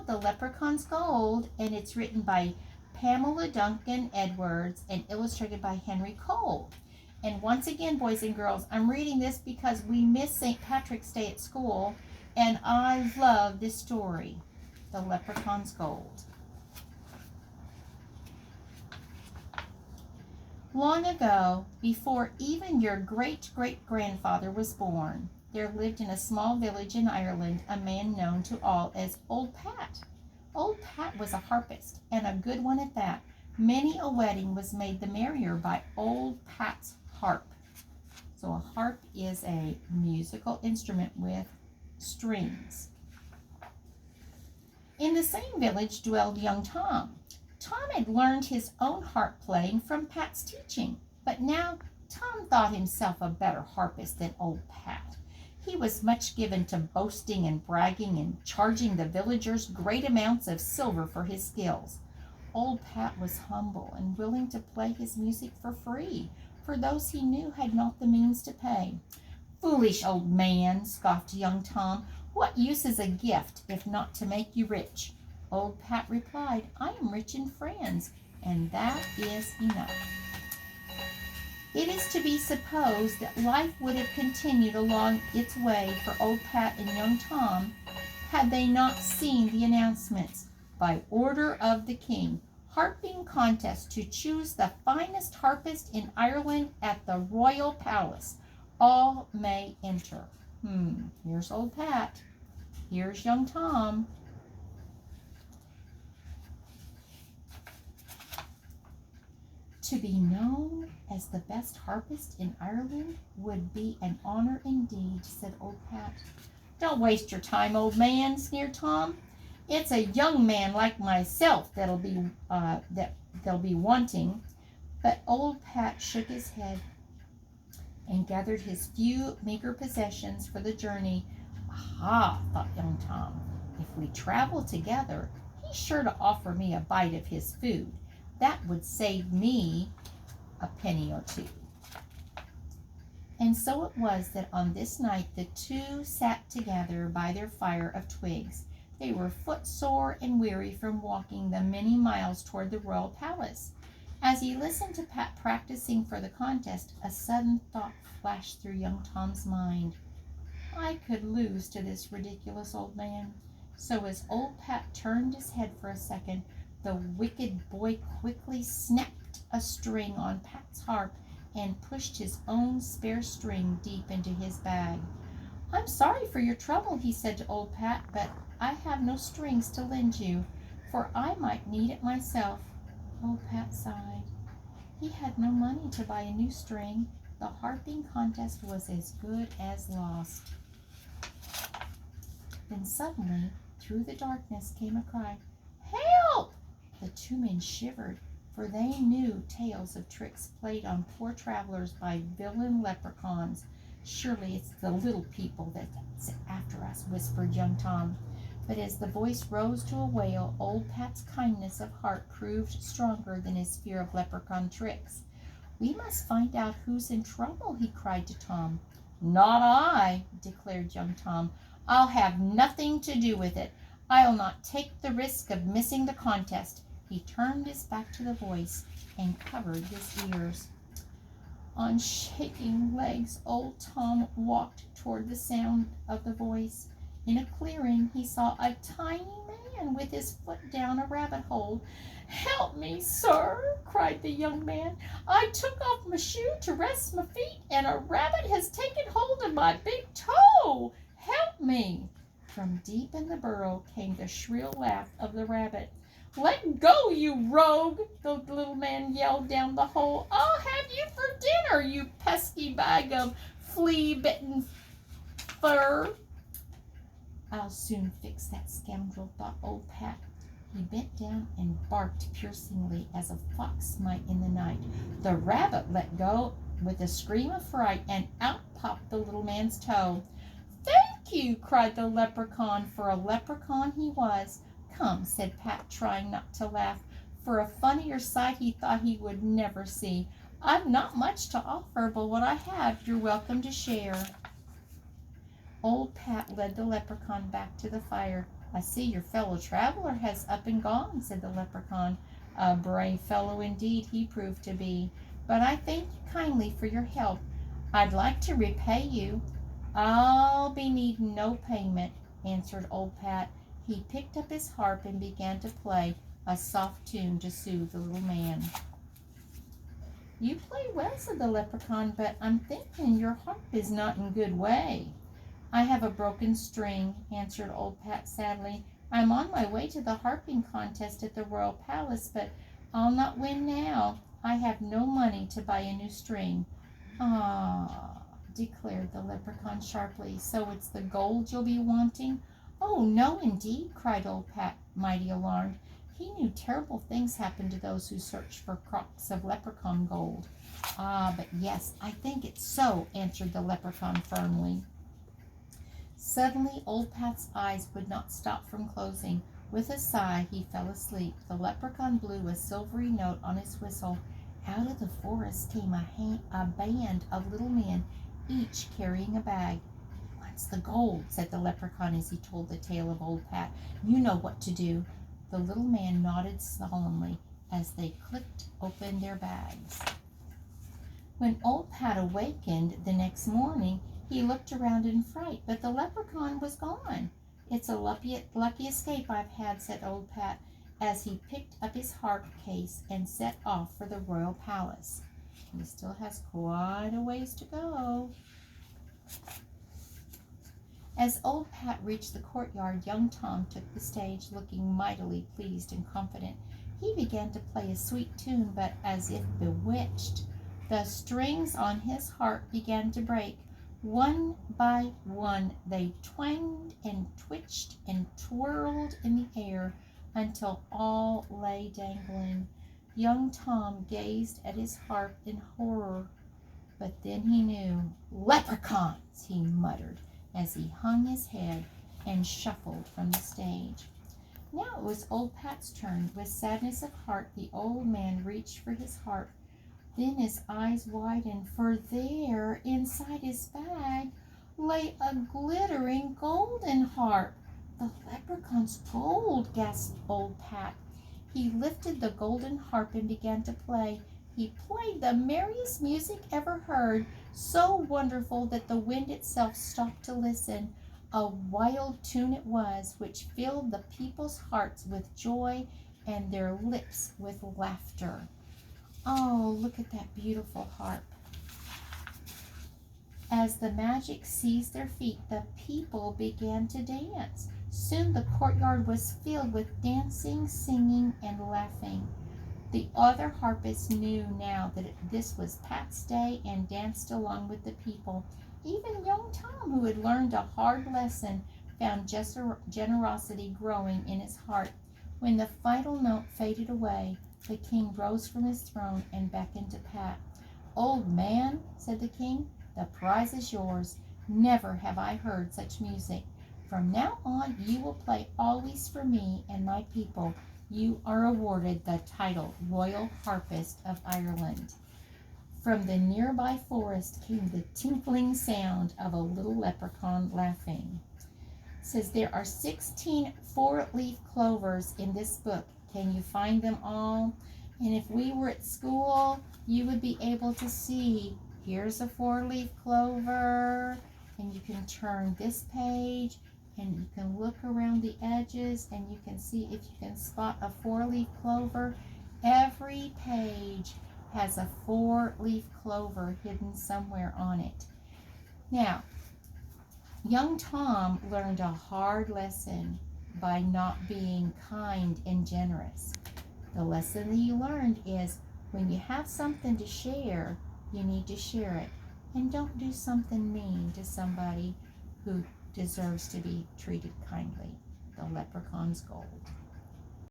called The Leprechaun's Gold, and it's written by Pamela Duncan Edwards and illustrated by Henry Cole. And once again, boys and girls, I'm reading this because we missed St. Patrick's Day at school, and I love this story, The Leprechaun's Gold. Long ago, before even your great-great-grandfather was born, there lived in a small village in Ireland a man known to all as Old Pat. Old Pat was a harpist, and a good one at that. Many a wedding was made the merrier by Old Pat's harp. So a harp is a musical instrument with strings. In the same village dwelled young Tom. Tom had learned his own harp playing from Pat's teaching, but now Tom thought himself a better harpist than Old Pat. He was much given to boasting and bragging and charging the villagers great amounts of silver for his skills. Old Pat was humble and willing to play his music for free, for those he knew had not the means to pay. "Foolish old man," scoffed young Tom, "what use is a gift if not to make you rich?" Old Pat replied, "I am rich in friends, and that is enough." It is to be supposed that life would have continued along its way for Old Pat and young Tom had they not seen the announcements. By order of the king, harping contest to choose the finest harpist in Ireland at the royal palace. All may enter. Here's Old Pat. Here's young Tom. To be known as the best harpist in Ireland would be an honor indeed, said Old Pat. "Don't waste your time, old man," sneered Tom. "It's a young man like myself that'll be wanting." But Old Pat shook his head and gathered his few meager possessions for the journey. "Aha," thought young Tom, "if we travel together, he's sure to offer me a bite of his food. That would save me a penny or two." And so it was that on this night the two sat together by their fire of twigs. They were footsore and weary from walking the many miles toward the royal palace. As he listened to Pat practicing for the contest, a sudden thought flashed through young Tom's mind. "I could lose to this ridiculous old man." So as Old Pat turned his head for a second, the wicked boy quickly snapped a string on Pat's harp and pushed his own spare string deep into his bag. "I'm sorry for your trouble," he said to Old Pat, "but I have no strings to lend you, for I might need it myself." Old Pat sighed. He had no money to buy a new string. The harping contest was as good as lost. Then suddenly, through the darkness, came a cry, "Help!" The two men shivered, for they knew tales of tricks played on poor travelers by villain leprechauns. "Surely it's the little people that's after us," whispered young Tom. But as the voice rose to a wail, Old Pat's kindness of heart proved stronger than his fear of leprechaun tricks. "We must find out who's in trouble," he cried to Tom. "Not I," declared young Tom. "I'll have nothing to do with it. I'll not take the risk of missing the contest." He turned his back to the voice and covered his ears. On shaking legs, old Tom walked toward the sound of the voice. In a clearing, he saw a tiny man with his foot down a rabbit hole. "Help me, sir," cried the young man. "I took off my shoe to rest my feet, and a rabbit has taken hold of my big toe. Help me." From deep in the burrow came the shrill laugh of the rabbit. "Let go, you rogue," the little man yelled down the hole. "I'll have you for dinner, you pesky bag of flea-bitten fur." "I'll soon fix that scoundrel," thought Old Pat. He bent down and barked piercingly as a fox might in the night. The rabbit let go with a scream of fright, and out popped the little man's toe. "Thank you," cried the leprechaun, for a leprechaun he was. "Come," said Pat, trying not to laugh, for a funnier sight he thought he would never see. "I've not much to offer, but what I have you're welcome to share." Old Pat led the leprechaun back to the fire. I see your fellow traveler has up and gone, said the leprechaun. A brave fellow indeed he proved to be, but I thank you kindly for your help. I'd like to repay you. I'll be needing no payment, answered old Pat. He picked up his harp and began to play a soft tune to soothe the little man. You play well, said the leprechaun, but I'm thinking your harp is not in good way. I have a broken string, answered old Pat sadly. I'm on my way to the harping contest at the royal palace, but I'll not win now. I have no money to buy a new string. Ah, declared the leprechaun sharply, so it's the gold you'll be wanting? Oh, no, indeed, cried old Pat, mighty alarmed. He knew terrible things happened to those who searched for crocks of leprechaun gold. Ah, but yes, I think it's so, answered the leprechaun firmly. Suddenly, old Pat's eyes would not stop from closing. With a sigh, he fell asleep. The leprechaun blew a silvery note on his whistle. Out of the forest came a band of little men, each carrying a bag. He wants the gold, said the leprechaun as he told the tale of old Pat. You know what to do. The little man nodded solemnly as they clicked open their bags. When old Pat awakened the next morning, he looked around in fright, but the leprechaun was gone. It's a lucky escape I've had, said old Pat, as he picked up his harp case and set off for the royal palace. He still has quite a ways to go. As old Pat reached the courtyard, young Tom took the stage, looking mightily pleased and confident. He began to play a sweet tune, but as if bewitched. The strings on his harp began to break. One by one they twanged and twitched and twirled in the air until all lay dangling. Young Tom gazed at his harp in horror, but then he knew. Leprechauns, he muttered as he hung his head and shuffled from the stage. Now it was old Pat's turn. With sadness of heart, the old man reached for his harp. Then his eyes widened, for there, inside his bag, lay a glittering golden harp. The leprechaun's gold, gasped old Pat. He lifted the golden harp and began to play. He played the merriest music ever heard, so wonderful that the wind itself stopped to listen. A wild tune it was, which filled the people's hearts with joy and their lips with laughter. Oh, look at that beautiful harp. As the magic seized their feet, the people began to dance. Soon the courtyard was filled with dancing, singing, and laughing. The other harpists knew now that this was Pat's day and danced along with the people. Even young Tom, who had learned a hard lesson, found generosity growing in his heart. When the final note faded away, the king rose from his throne and beckoned to Pat. Old man, said the king, the prize is yours. Never have I heard such music. From now on, you will play always for me and my people. You are awarded the title Royal Harpist of Ireland. From the nearby forest came the tinkling sound of a little leprechaun laughing. It says there are 16 four-leaf clovers in this book. Can you find them all? And if we were at school, you would be able to see, here's a four-leaf clover, and you can turn this page, and you can look around the edges, and you can see if you can spot a four-leaf clover. Every page has a four-leaf clover hidden somewhere on it. Now, young Tom learned a hard lesson by not being kind and generous. The lesson that he learned is when you have something to share, you need to share it. And don't do something mean to somebody who deserves to be treated kindly. The leprechaun's gold.